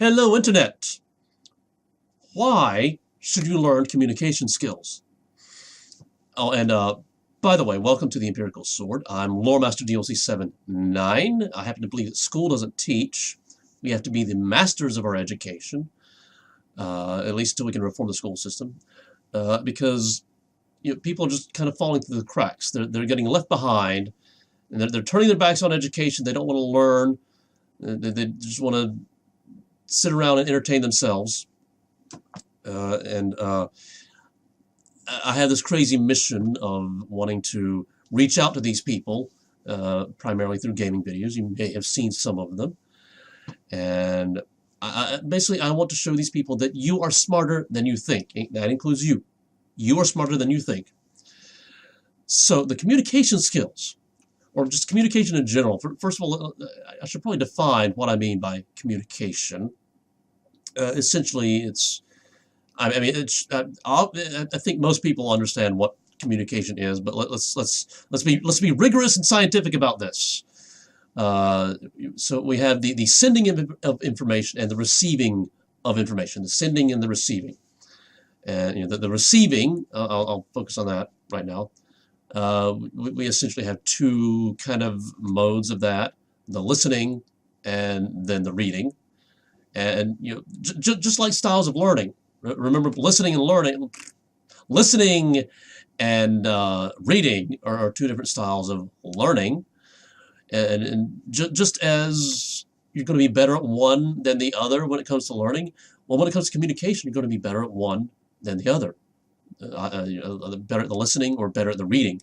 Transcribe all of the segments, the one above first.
Hello, Internet! Why should you learn communication skills? Oh, and by the way, welcome to the Empirical Sword. I'm Lore Master DLC79. I happen to believe that school doesn't teach. We have to be the masters of our education, at least until we can reform the school system, because people are just kind of falling through the cracks. They're getting left behind, and they're turning their backs on education. They don't want to learn. They just want to sit around and entertain themselves. I have this crazy mission of wanting to reach out to these people, primarily through gaming videos. You may have seen some of them. And basically, I want to show these people that you are smarter than you think. That includes you. You are smarter than you think. So the communication skills, or just communication in general. First of all, I should probably define what I mean by communication. Essentially, I think most people understand what communication is, but let's be rigorous and scientific about this. So we have the sending of information and the receiving of information. The sending and the receiving, and the receiving. I'll focus on that right now. We essentially have two kind of modes of that: the listening and then the reading. And just like styles of learning. Remember, listening and learning, listening and reading are two different styles of learning. And just as you're going to be better at one than the other when it comes to learning, well, when it comes to communication, you're going to be better at one than the other. Better at the listening or better at the reading.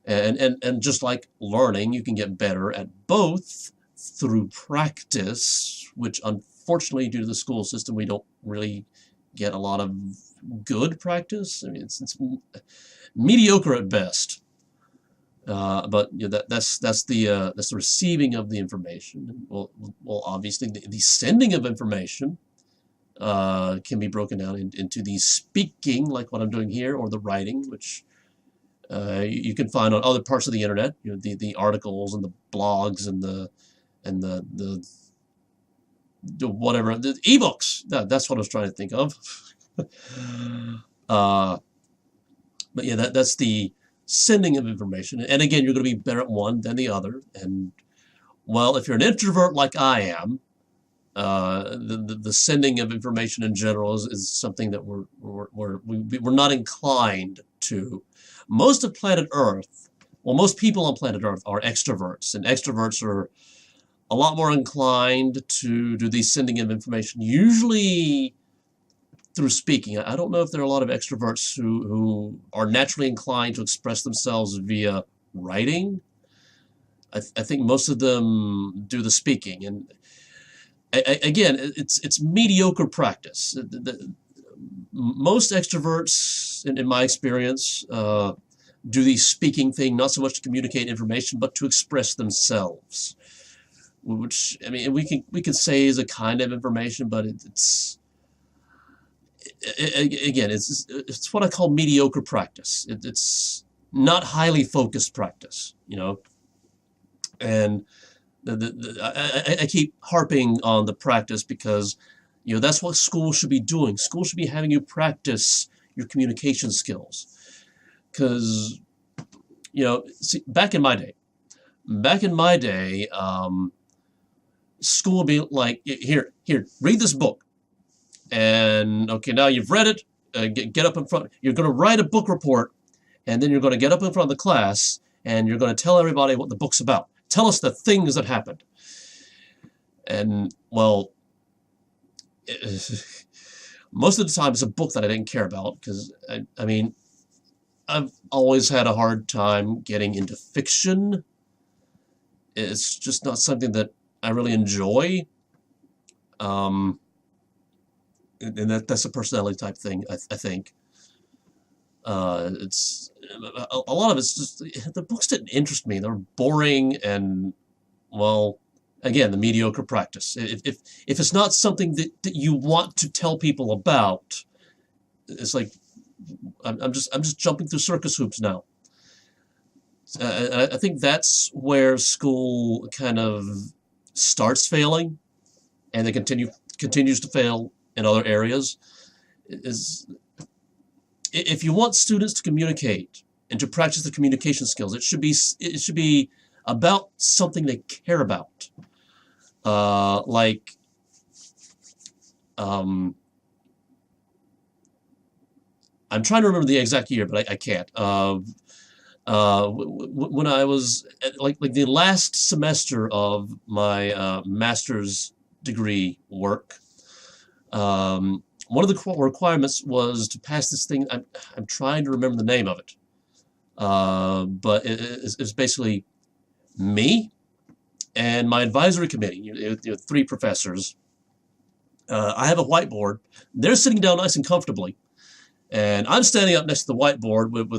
And just like learning, you can get better at both through practice, which unfortunately, due to the school system, we don't really get a lot of good practice. I mean, it's mediocre at best. But that's the receiving of the information. Well, obviously, the sending of information can be broken down into the speaking, like what I'm doing here, or the writing, which you can find on other parts of the internet. The articles and the blogs and the whatever, the ebooks. That's what I was trying to think of. But yeah, that's the sending of information. And again, you're going to be better at one than the other. And well, if you're an introvert like I am, the sending of information in general is something that we're not inclined to. Most of planet Earth, well, most people on planet Earth are extroverts, and extroverts are a lot more inclined to do the sending of information, usually through speaking. I don't know if there are a lot of extroverts who are naturally inclined to express themselves via writing. I think most of them do the speaking, and again, it's mediocre practice. Most extroverts, in my experience, do the speaking thing not so much to communicate information, but to express themselves. Which, I mean, we can say is a kind of information, but it's what I call mediocre practice. It's not highly focused practice, And I keep harping on the practice because that's what school should be doing. School should be having you practice your communication skills, because see, back in my day, school would be like, here, read this book. And, okay, now you've read it, get up in front. You're going to write a book report, and then you're going to get up in front of the class, and you're going to tell everybody what the book's about. Tell us the things that happened. And, well, most of the time it's a book that I didn't care about, because, I mean, I've always had a hard time getting into fiction. It's just not something that I really enjoy, and that's a personality type thing. I think it's a lot of it's just the books didn't interest me. They're boring, and well, again, the mediocre practice. If it's not something that you want to tell people about, it's like I'm just jumping through circus hoops now. I think that's where school kind of starts failing, and they continue continues to fail in other areas, is if you want students to communicate and to practice the communication skills, it should be about something they care about. Like I'm trying to remember the exact year, but I can't. When I was at, like the last semester of my master's degree work, one of the requirements was to pass this thing. I'm trying to remember the name of it, but it's basically me and my advisory committee, 3 professors. I have a whiteboard. They're sitting down nice and comfortably, and I'm standing up next to the whiteboard with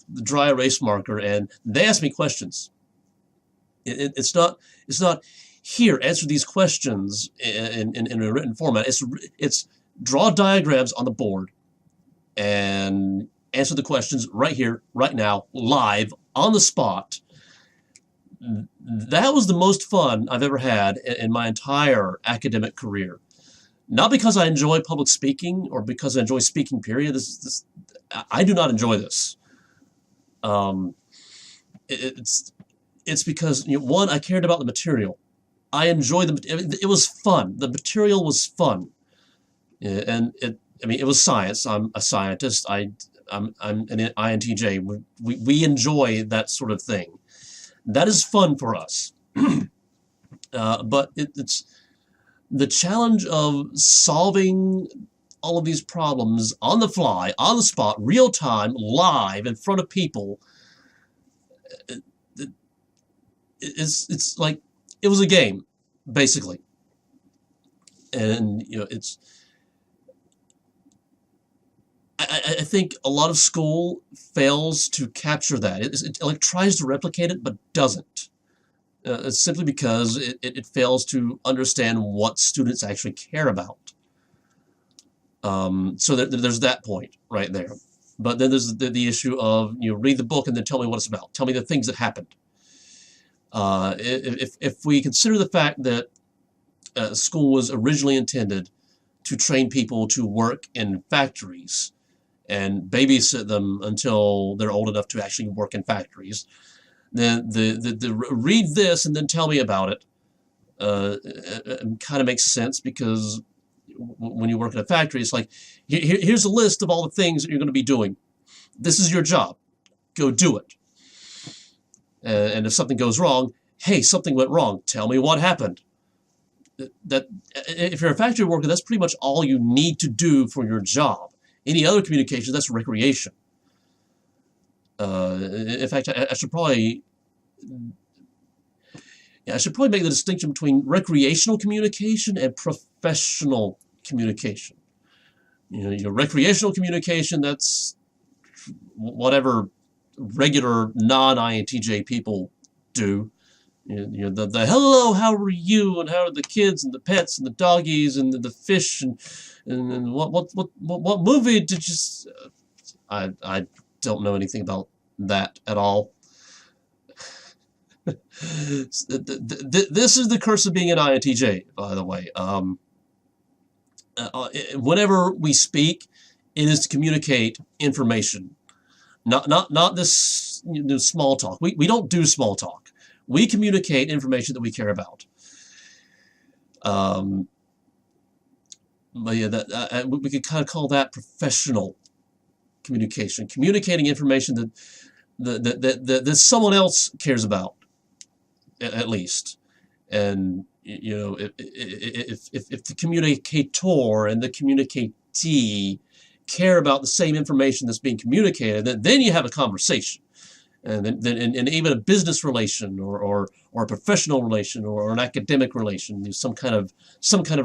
the dry erase marker, and they ask me questions. It's not here, answer these questions in a written format. It's draw diagrams on the board and answer the questions right here, right now, live, on the spot. That was the most fun I've ever had in my entire academic career. Not because I enjoy public speaking or because I enjoy speaking, period. I do not enjoy this. It's because, one, I cared about the material. I enjoyed it was fun. The material was fun. And it was science. I'm a scientist. I'm an INTJ. We enjoy that sort of thing. That is fun for us. But it's the challenge of solving all of these problems on the fly, on the spot, real time, live, in front of people. It's like it was a game, basically. And I think a lot of school fails to capture that. It like tries to replicate it, but doesn't. It's simply because it fails to understand what students actually care about. So there's that point right there. But then there's the issue of, read the book and then tell me what it's about. Tell me the things that happened. If we consider the fact that school was originally intended to train people to work in factories and babysit them until they're old enough to actually work in factories, then the read this and then tell me about it kind of makes sense, because when you work in a factory, it's like, here's a list of all the things that you're going to be doing. This is your job. Go do it. And if something goes wrong, hey, something went wrong. Tell me what happened. If you're a factory worker, that's pretty much all you need to do for your job. Any other communication, that's recreation. In fact, I should probably make the distinction between recreational communication and professional communication. Your recreational communication, that's whatever regular non-INTJ people do. The hello, how are you, and how are the kids and the pets and the doggies and the fish and what movie did you? I don't know anything about that at all. This is the curse of being an INTJ, by the way. Whenever we speak, it is to communicate information, not this small talk. We don't do small talk. We communicate information that we care about. But yeah, we could kind of call that professional communication, communicating information that someone else cares about, at least. And if the communicator and the communicatee care about the same information that's being communicated, then you have a conversation. And even a business relation or a professional relation or an academic relation, there's some kind of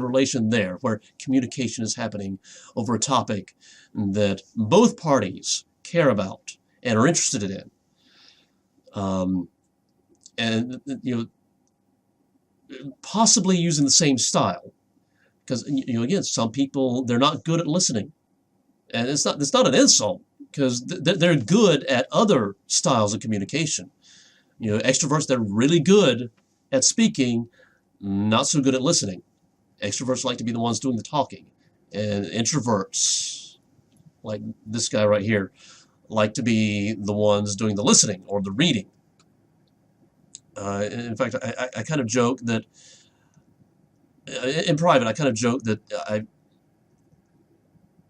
relation there where communication is happening over a topic that both parties care about and are interested in. And possibly using the same style, because again, some people, they're not good at listening, and it's not an insult, because they're good at other styles of communication. Extroverts, they're really good at speaking, not so good at listening. Extroverts like to be the ones doing the talking, and introverts, like this guy right here, like to be the ones doing the listening or the reading. In fact, I kind of joke that, in private, I kind of joke that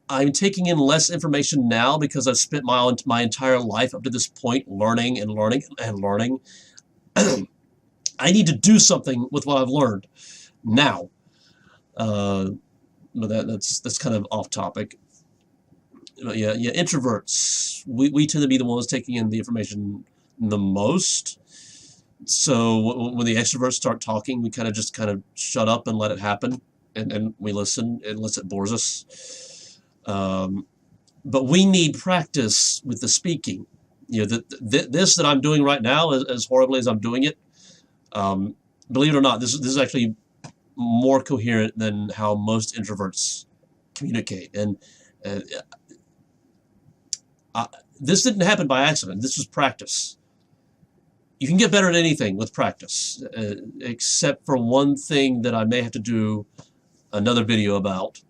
I'm taking in less information now because I've spent my entire life up to this point learning and learning and learning. I need to do something with what I've learned now. But that's kind of off topic. But yeah, introverts. We tend to be the ones taking in the information the most. So when the extroverts start talking, we kind of shut up and let it happen, and we listen unless it bores us. But we need practice with the speaking. This that I'm doing right now, as horribly as I'm doing it, believe it or not, this is actually more coherent than how most introverts communicate. And this didn't happen by accident. This was practice. You can get better at anything with practice, except for one thing that I may have to do another video about.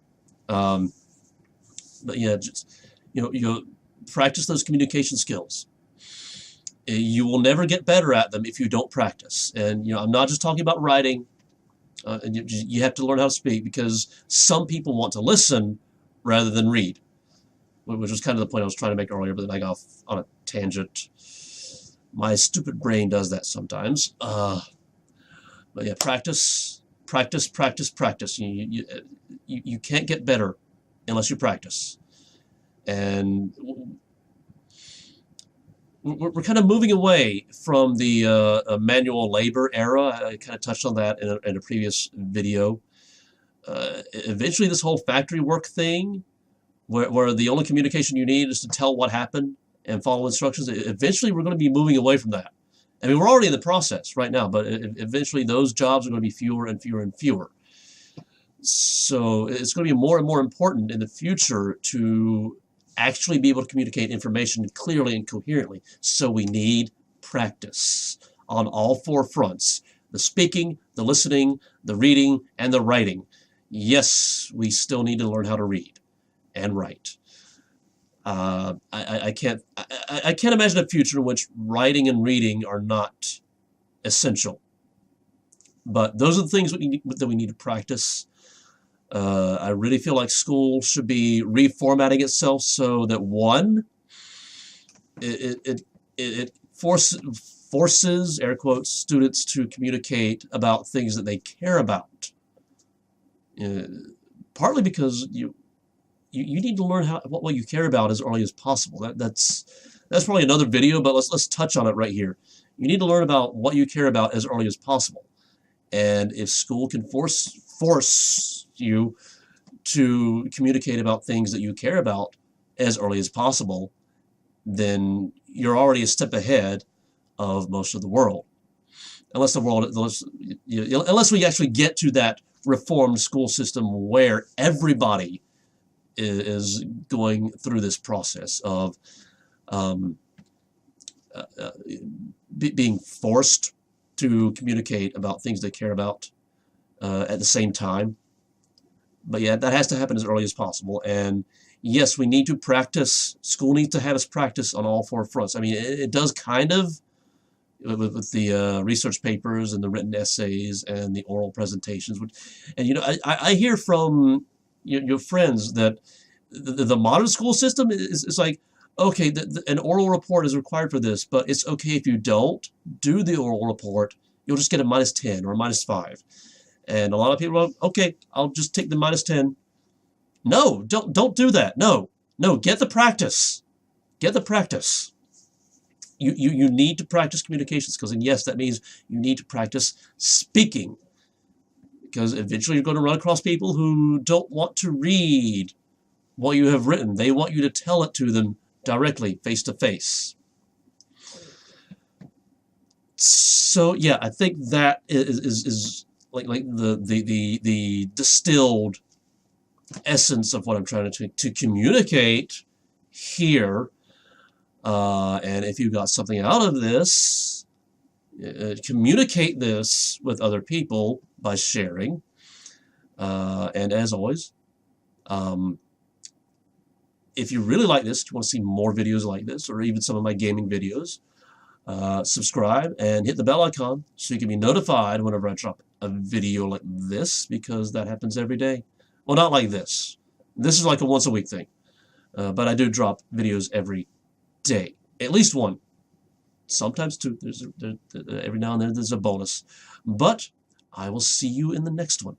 But yeah, just practice those communication skills. You will never get better at them if you don't practice. And I'm not just talking about writing. And you have to learn how to speak, because some people want to listen rather than read, which was kind of the point I was trying to make earlier, but then I got off on a tangent. My stupid brain does that sometimes. But yeah, practice. You can't get better unless you practice. And we're kind of moving away from the manual labor era. I kind of touched on that in a previous video. Eventually, this whole factory work thing, where the only communication you need is to tell what happened and follow instructions, eventually we're going to be moving away from that. I mean, we're already in the process right now, but eventually those jobs are going to be fewer and fewer and fewer. So it's going to be more and more important in the future to actually be able to communicate information clearly and coherently. So we need practice on all four fronts: the speaking, the listening, the reading, and the writing. Yes, we still need to learn how to read and write. I can't imagine a future in which writing and reading are not essential. But those are the things that we need to practice. I really feel like school should be reformatting itself so that, one, it forces, air quotes, students to communicate about things that they care about. Partly because you need to learn what you care about as early as possible. That's probably another video, but let's touch on it right here. You need to learn about what you care about as early as possible. And if school can force you to communicate about things that you care about as early as possible, then you're already a step ahead of most of the world. Unless we actually get to that reformed school system where everybody is going through this process of being forced to communicate about things they care about at the same time. But yeah, that has to happen as early as possible. And yes, we need to practice. School needs to have us practice on all four fronts. I mean, it does kind of with the research papers and the written essays and the oral presentations. And I hear from your friends that the modern school system is like, okay, an oral report is required for this, but it's okay if you don't do the oral report, you'll just get a -10 or a -5. And a lot of people are, okay, I'll just take the -10. No, don't do that. No, get the practice. Get the practice. You need to practice communication skills. And yes, that means you need to practice speaking. Because eventually you're going to run across people who don't want to read what you have written. They want you to tell it to them directly, face to face. So yeah, I think that is like the distilled essence of what I'm trying to communicate here. And if you got something out of this, communicate this with other people by sharing. And as always, if you really like this, you want to see more videos like this, or even some of my gaming videos, subscribe and hit the bell icon so you can be notified whenever I drop a video like this, because that happens every day. Well, not like this. This is like a once a week thing. But I do drop videos every day. At least one. Sometimes two. Every now and then there's a bonus. But I will see you in the next one.